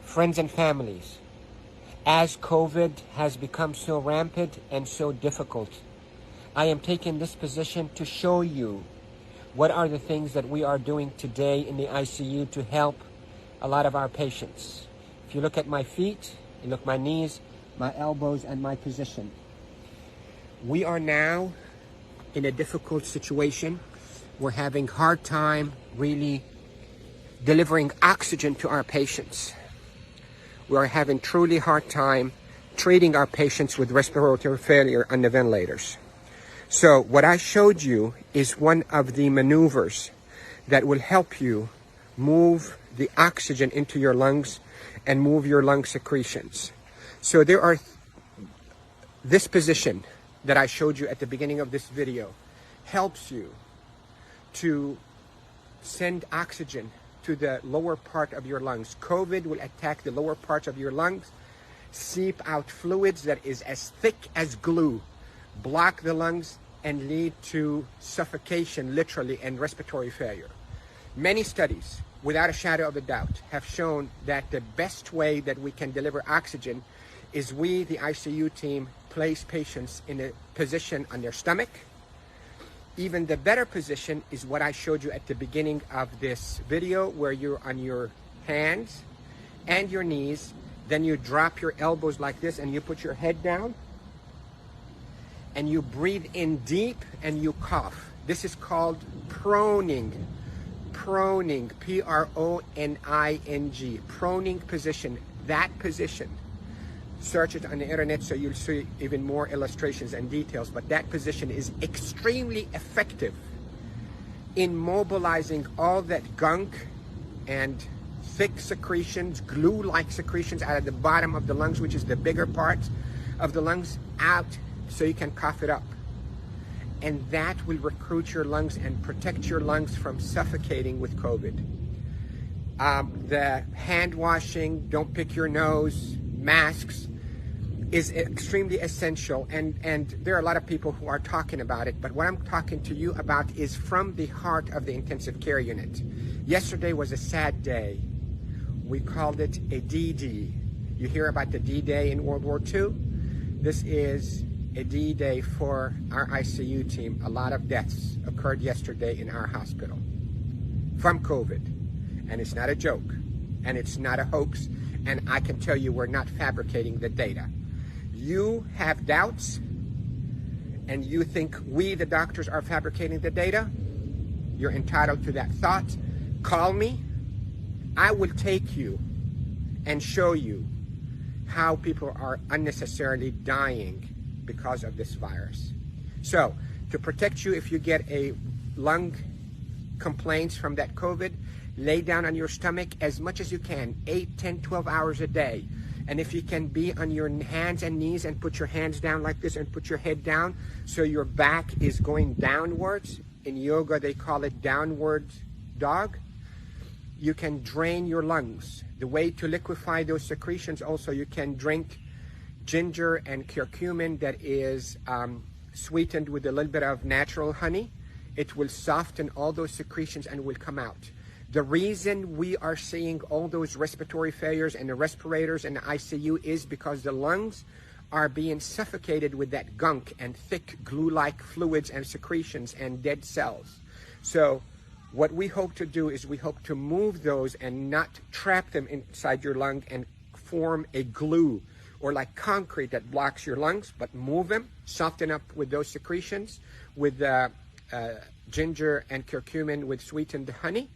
Friends and families, as COVID has become so rampant and so difficult, I am taking this position to show you what are the things that we are doing today in the ICU to help a lot of our patients. If you look at my feet, you look at my knees, my elbows, and my position. We are now in a difficult situation. We're having a hard time really delivering oxygen to our patients. We are having truly hard time treating our patients with respiratory failure on the ventilators. So what I showed you is one of the maneuvers that will help you move the oxygen into your lungs and move your lung secretions. So there are this position that I showed you at the beginning of this video helps you to send oxygen to the lower part of your lungs. COVID will attack the lower parts of your lungs, seep out fluids that is as thick as glue, block the lungs, and lead to suffocation, literally, and respiratory failure. Many studies, without a shadow of a doubt, have shown that the best way that we can deliver oxygen is we, the ICU team, place patients in a position on their stomach. Even the better position is what I showed you at the beginning of this video, where you're on your hands and your knees, then you drop your elbows like this and you put your head down and you breathe in deep and you cough. This is called proning. Proning, P-R-O-N-I-N-G, proning position. That position, search it on the internet so you'll see even more illustrations and details, but that position is extremely effective in mobilizing all that gunk and thick secretions, glue-like secretions out of the bottom of the lungs, which is the bigger part of the lungs, out so you can cough it up. And that will recruit your lungs and protect your lungs from suffocating with COVID. The hand washing, don't pick your nose, masks is extremely essential, and there are a lot of people who are talking about it, but what I'm talking to you about is from the heart of the intensive care unit. Yesterday was a sad day. We called it a D-Day. You hear about the D-Day in World War II? This is a D-Day for our ICU team. A lot of deaths occurred yesterday in our hospital from COVID, and it's not a joke, and it's not a hoax, and I can tell you we're not fabricating the data. You have doubts, and you think we, the doctors, are fabricating the data. You're entitled to that thought. Call me. I will take you and show you how people are unnecessarily dying because of this virus. So, to protect you if you get a lung complaints from that COVID, lay down on your stomach as much as you can, 8, 10, 12 hours a day. And if you can be on your hands and knees and put your hands down like this and put your head down so your back is going downwards. In yoga, they call it downward dog. You can drain your lungs. The way to liquefy those secretions also, you can drink ginger and curcumin that is sweetened with a little bit of natural honey. It will soften all those secretions and will come out. The reason we are seeing all those respiratory failures and the respirators and the ICU is because the lungs are being suffocated with that gunk and thick glue-like fluids and secretions and dead cells. So what we hope to do is we hope to move those and not trap them inside your lung and form a glue or like concrete that blocks your lungs, but move them, soften up with those secretions with ginger and curcumin with sweetened honey,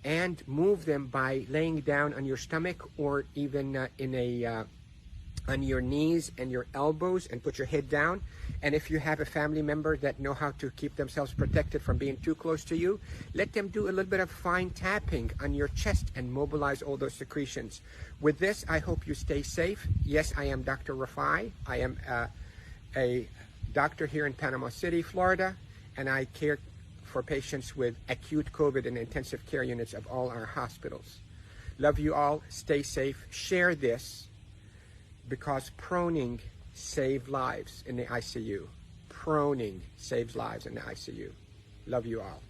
and move them by laying down on your stomach or even on your knees and your elbows and put your head down. And if you have a family member that know how to keep themselves protected from being too close to you, let them do a little bit of fine tapping on your chest and mobilize all those secretions. With this, I hope you stay safe. Yes, I am Dr. Rafai. I am a doctor here in Panama City, Florida, and I care for patients with acute COVID in intensive care units of all our hospitals. Love you all. Stay safe. Share this because proning saves lives in the ICU. Proning saves lives in the ICU. Love you all.